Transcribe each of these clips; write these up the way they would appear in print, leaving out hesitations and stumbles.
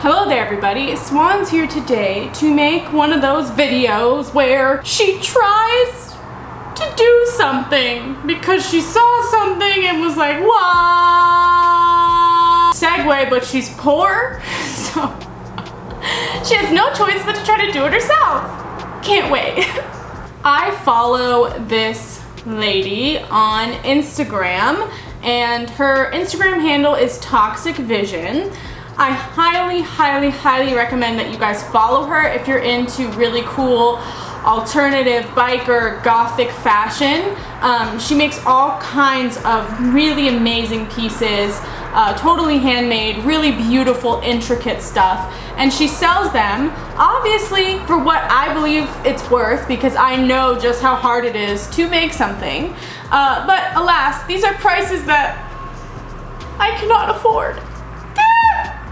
Hello there everybody, Swandzz here today to make one of those videos where she tries to do something because she saw something and was like, what? Segue, but she's poor, so she has no choice but to try to do it herself. Can't wait. I follow this lady on Instagram and her Instagram handle is ToxicVision. I highly recommend that you guys follow her if you're into really cool alternative biker gothic fashion. She makes all kinds of really amazing pieces, totally handmade, really beautiful, intricate stuff, and she sells them obviously for what I believe it's worth, because I know just how hard it is to make something, but alas, these are prices that I cannot afford.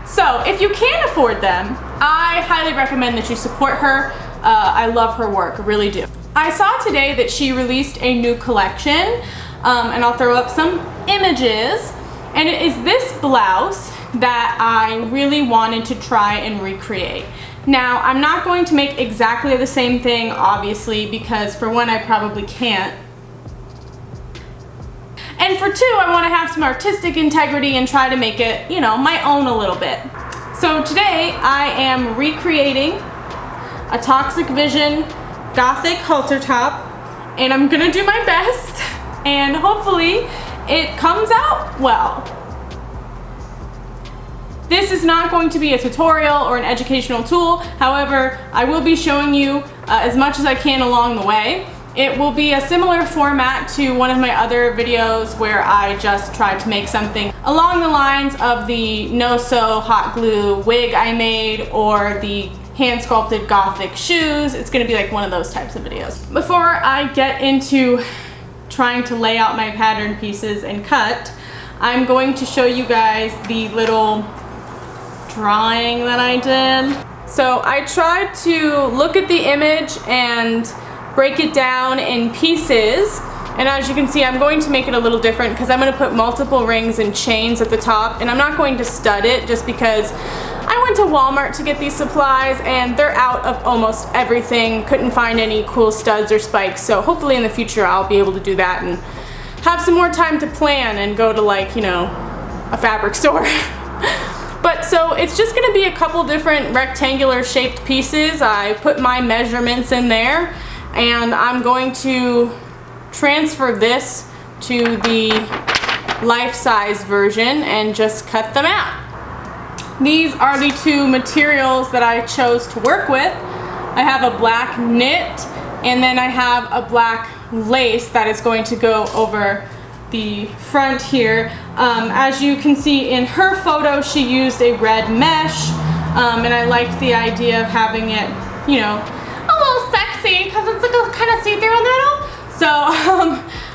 So if you can afford them, I highly recommend that you support her. I love her work, really do. I saw today that she released a new collection, and I'll throw up some images, and it is this blouse that I really wanted to try and recreate. Now, I'm not going to make exactly the same thing, obviously, because for one, I probably can't. And for two, I want to have some artistic integrity and try to make it, you know, my own a little bit. So today I am recreating a ToxicVision Gothic Halter top, and I'm gonna do my best, and hopefully it comes out well. This is not going to be a tutorial or an educational tool. However, I will be showing you as much as I can along the way. It will be a similar format to one of my other videos where I just tried to make something along the lines of the no-sew hot glue wig I made or the hand sculpted gothic shoes. It's gonna be like one of those types of videos. Before I get into trying to lay out my pattern pieces and cut, I'm going to show you guys the little drawing that I did. So I tried to look at the image and break it down in pieces, and as you can see, I'm going to make it a little different because I'm going to put multiple rings and chains at the top, and I'm not going to stud it just because I went to Walmart to get these supplies and they're out of almost everything. Couldn't find any cool studs or spikes, so hopefully in the future I'll be able to do that and have some more time to plan and go to, like, you know, a fabric store. But so it's just going to be a couple different rectangular shaped pieces. I put my measurements in there, and I'm going to transfer this to the life-size version and just cut them out. These are the two materials that I chose to work with. I have a black knit, and then I have a black lace that is going to go over the front here. As you can see in her photo, she used a red mesh, and I liked the idea of having it, you know, a little sexy because it's like kind of see-through in the middle. So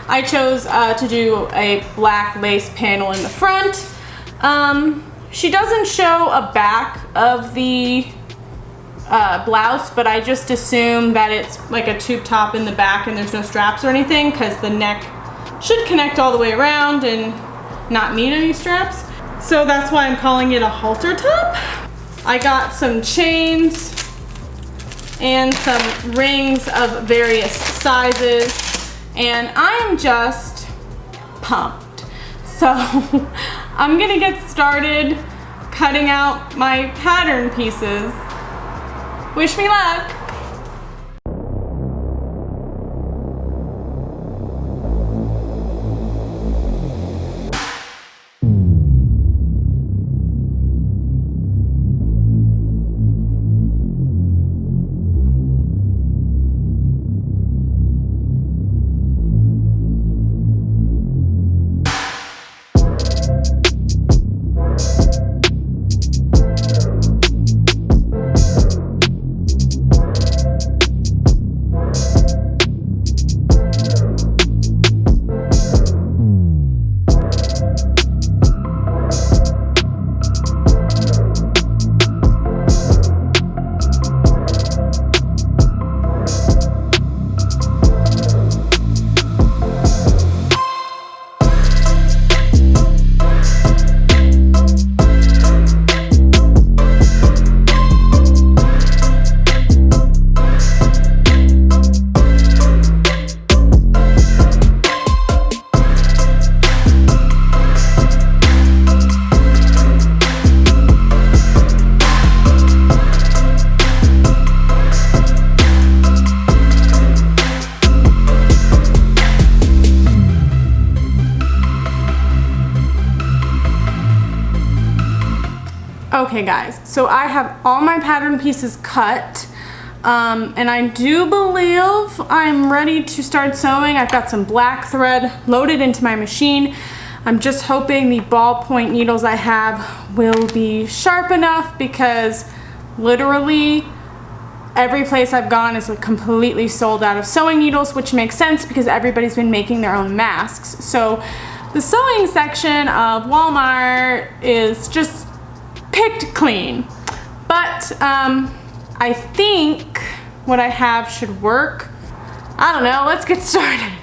I chose to do a black lace panel in the front. She doesn't show a back of the blouse, but I just assume that it's like a tube top in the back and there's no straps or anything, because the neck should connect all the way around and not need any straps. So that's why I'm calling it a halter top. I got some chains and some rings of various sizes, and I am just pumped. So I'm gonna get started cutting out my pattern pieces. Wish me luck. Okay guys, so I have all my pattern pieces cut, and I do believe I'm ready to start sewing. I've got some black thread loaded into my machine. I'm just hoping the ballpoint needles I have will be sharp enough, because literally every place I've gone is completely sold out of sewing needles, which makes sense because everybody's been making their own masks. So the sewing section of Walmart is just picked clean. But I think what I have should work. I don't know, let's get started.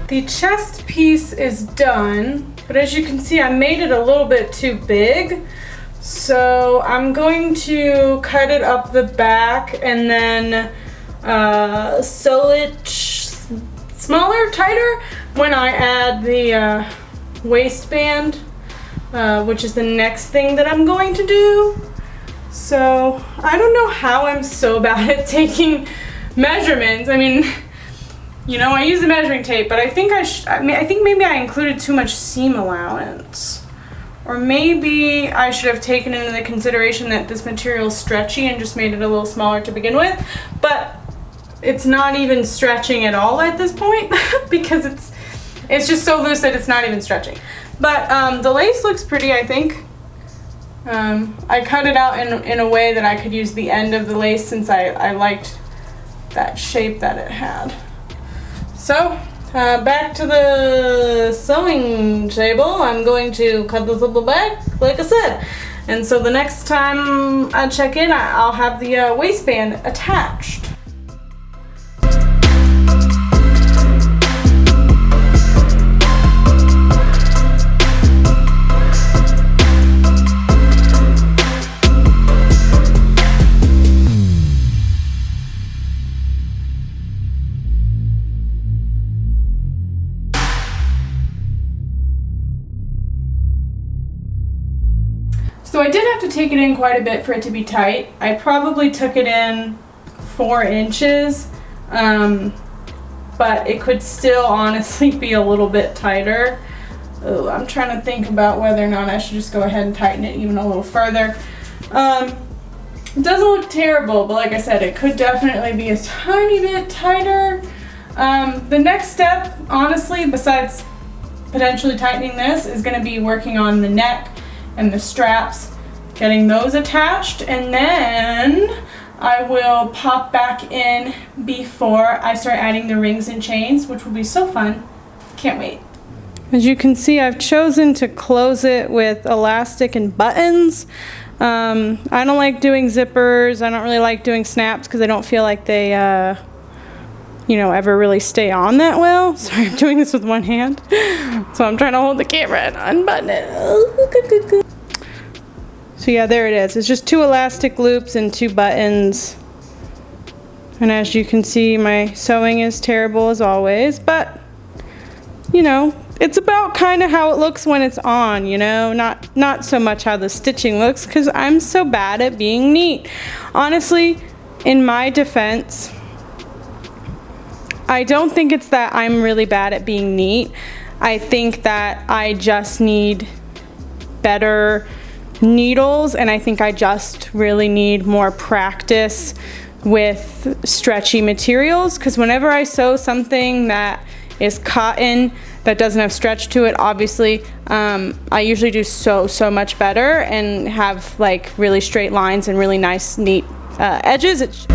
The chest piece is done, but as you can see, I made it a little bit too big. So I'm going to cut it up the back and then sew it smaller, tighter when I add the waistband, which is the next thing that I'm going to do. So I don't know how I'm so bad at taking measurements. I mean, you know, I use the measuring tape, but I think I think maybe I included too much seam allowance. Or maybe I should have taken into the consideration that this material is stretchy and just made it a little smaller to begin with. But it's not even stretching at all at this point because it's just so loose that it's not even stretching. But the lace looks pretty, I think. I cut it out in a way that I could use the end of the lace since I liked that shape that it had. So, back to the sewing table. I'm going to cut this up the back, like I said. And so the next time I check in, I'll have the waistband attached. So I did have to take it in quite a bit for it to be tight. I probably took it in 4 inches, but it could still honestly be a little bit tighter. Oh, I'm trying to think about whether or not I should just go ahead and tighten it even a little further. It doesn't look terrible, but like I said, it could definitely be a tiny bit tighter. The next step, honestly, besides potentially tightening this, is going to be working on the neck and the straps, getting those attached, and then I will pop back in before I start adding the rings and chains, which will be so fun. Can't wait. As you can see, I've chosen to close it with elastic and buttons. I don't like doing zippers. I don't really like doing snaps because I don't feel like they you know, ever really stay on that well. Sorry, I'm doing this with one hand. So I'm trying to hold the camera and unbutton it. So yeah, there it is. It's just 2 elastic loops and 2 buttons. And as you can see, my sewing is terrible as always, but you know, it's about kind of how it looks when it's on, you know, not so much how the stitching looks, because I'm so bad at being neat. Honestly, in my defense, I don't think it's that I'm really bad at being neat. I think that I just need better needles, and I think I just really need more practice with stretchy materials, because whenever I sew something that is cotton that doesn't have stretch to it, obviously I usually do so much better and have like really straight lines and really nice neat edges.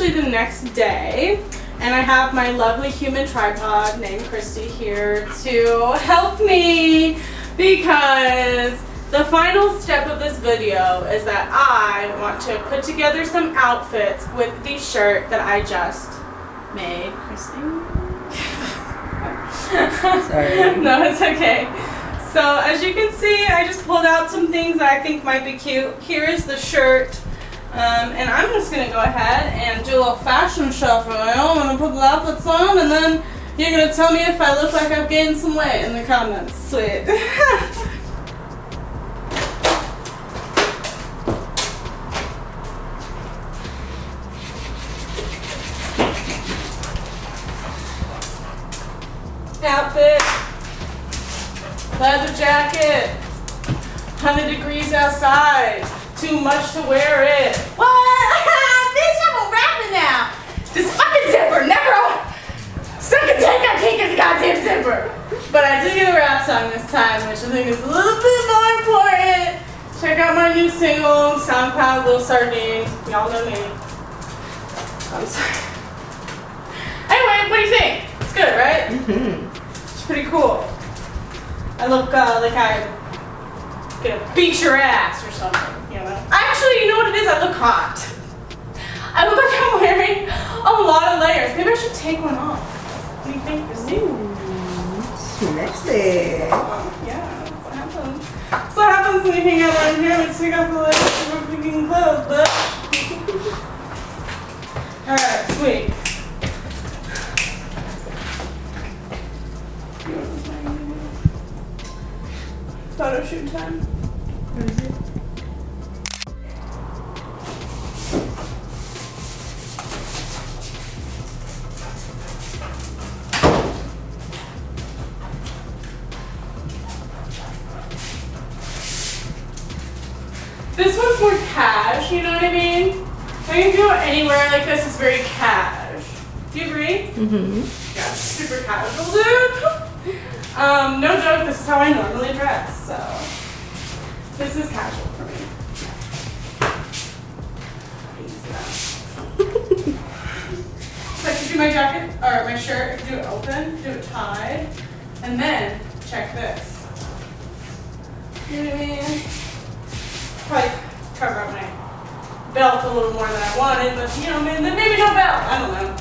actually the next day, and I have my lovely human tripod named Christy here to help me, because the final step of this video is that I want to put together some outfits with the shirt that I just made. Christy? Sorry. No, it's okay. So as you can see, I just pulled out some things that I think might be cute. Here is the shirt. And I'm just going to go ahead and do a little fashion shuffle. I'm going to put the outfits on, and then you're going to tell me if I look like I've gained some weight in the comments. Sweet. Outfit. Leather jacket. 100 degrees outside. Too much to wear it. What? Bitch, I'm a rapper now. This fucking zipper never suck a dick. I can't get the goddamn zipper. But I did get a rap song this time, which I think is a little bit more important. Check out my new single, SoundCloud, Lil Sardine. Y'all know me. I'm sorry. Anyway, what do you think? It's good, right? Mm-hmm. It's pretty cool. I look like I'm gonna beat your ass or something, you know? Actually, you know what it is? I look hot. I look like I'm wearing a lot of layers. Maybe I should take one off. What do you think, Christy? Sexy. Yeah, that's what happens. That's what happens when you hang out around here and take off the layers of your freaking clothes, but... Alright, sweet. Photo shoot time. What is it? This one's more cash, you know what I mean? I can do it anywhere like this, it's very cash. Do you agree? Mm-hmm. Yeah, super casual, dude. No joke, this is how I normally dress, so this is casual for me. So I could do my jacket, or my shirt, I could do it open, do it tied, and then check this. You know what I mean? Probably cover up my belt a little more than I wanted, but you know, maybe no belt, I don't know.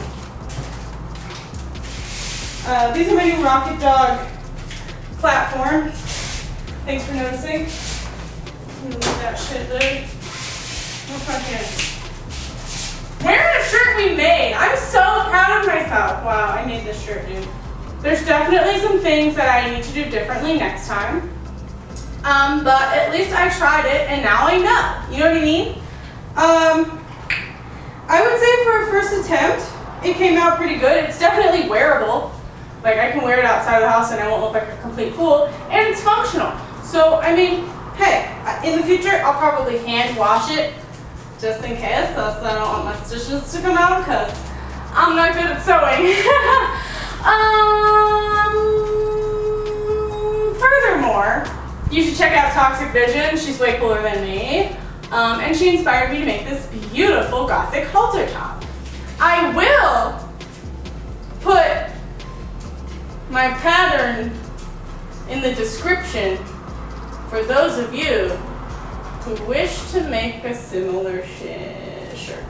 These are my new Rocket Dog platforms. Thanks for noticing. Move that shit, dude. No fucking. Wearing a shirt we made. I'm so proud of myself. Wow, I made this shirt, dude. There's definitely some things that I need to do differently next time. But at least I tried it and now I know. You know what I mean? I would say for a first attempt, it came out pretty good. It's definitely wearable. Like, I can wear it outside of the house and I won't look like a complete fool. And it's functional. So, I mean, hey, in the future, I'll probably hand wash it just in case. So I don't want my stitches to come out because I'm not good at sewing. Furthermore, you should check out ToxicVision. She's way cooler than me. And she inspired me to make this beautiful Gothic Halter top. I will put my pattern in the description for those of you who wish to make a similar shirt.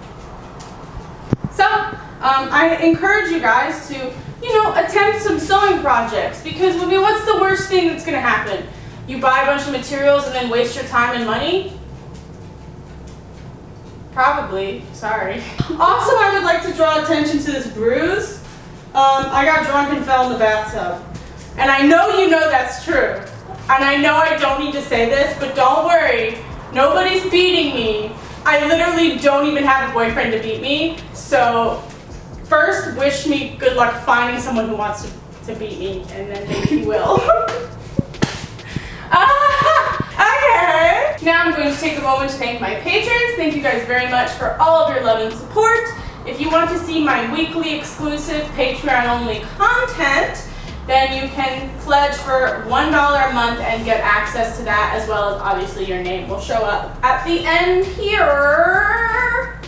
So, I encourage you guys to, you know, attempt some sewing projects, because I mean, what's the worst thing that's gonna happen? You buy a bunch of materials and then waste your time and money? Probably, sorry. Also, I would like to draw attention to this bruise. I got drunk and fell in the bathtub. And I know you know that's true. And I know I don't need to say this, but don't worry. Nobody's beating me. I literally don't even have a boyfriend to beat me. So first, wish me good luck finding someone who wants to beat me, and then maybe he will. Okay. Now I'm going to take a moment to thank my patrons. Thank you guys very much for all of your love and support. If you want to see my weekly exclusive Patreon-only content, then you can pledge for $1 a month and get access to that, as well as obviously your name will show up at the end here.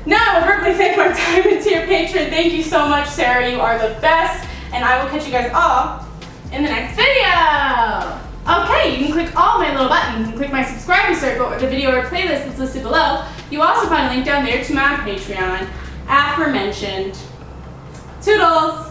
Now I will verbally thank my diamond tier patron. Thank you so much, Sarah. You are the best. And I will catch you guys all in the next video. Okay, you can click all my little buttons. You can click my subscribe circle or the video or playlist that's listed below. You also find a link down there to my Patreon, aforementioned. Toodles!